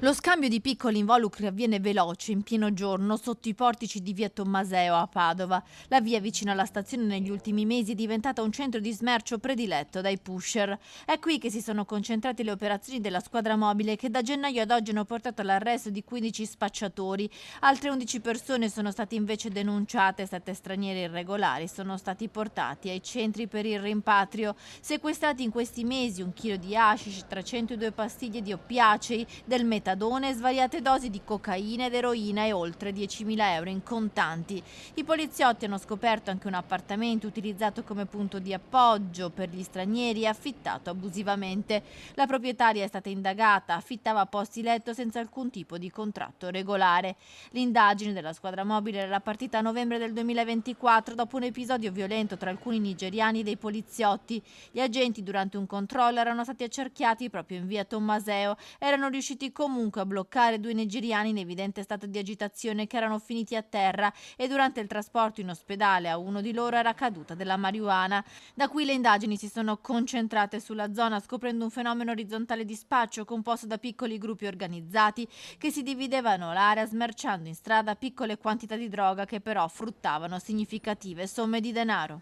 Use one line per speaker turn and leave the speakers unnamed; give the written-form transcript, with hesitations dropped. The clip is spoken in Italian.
Lo scambio di piccoli involucri avviene veloce, in pieno giorno, sotto i portici di via Tommaseo a Padova. La via vicino alla stazione negli ultimi mesi è diventata un centro di smercio prediletto dai pusher. È qui che si sono concentrate le operazioni della squadra mobile che da gennaio ad oggi hanno portato all'arresto di 15 spacciatori. Altre 11 persone sono state invece denunciate, 7 stranieri irregolari sono stati portati ai centri per il rimpatrio. Sequestrati in questi mesi 1 chilo di hashish, 302 pastiglie di oppiacei, del metadone, svariate dosi di cocaina ed eroina e oltre 10.000 euro in contanti. I poliziotti hanno scoperto anche un appartamento utilizzato come punto di appoggio per gli stranieri e affittato abusivamente. La proprietaria è stata indagata, affittava posti letto senza alcun tipo di contratto regolare. L'indagine della squadra mobile era partita a novembre del 2024 dopo un episodio violento tra alcuni nigeriani e dei poliziotti. Gli agenti durante un controllo erano stati accerchiati proprio in via Tommaseo. Erano riusciti comunque a bloccare 2 nigeriani in evidente stato di agitazione che erano finiti a terra e durante il trasporto in ospedale a uno di loro era caduta della marijuana. Da qui le indagini si sono concentrate sulla zona, scoprendo un fenomeno orizzontale di spaccio composto da piccoli gruppi organizzati che si dividevano l'area smerciando in strada piccole quantità di droga che però fruttavano significative somme di denaro.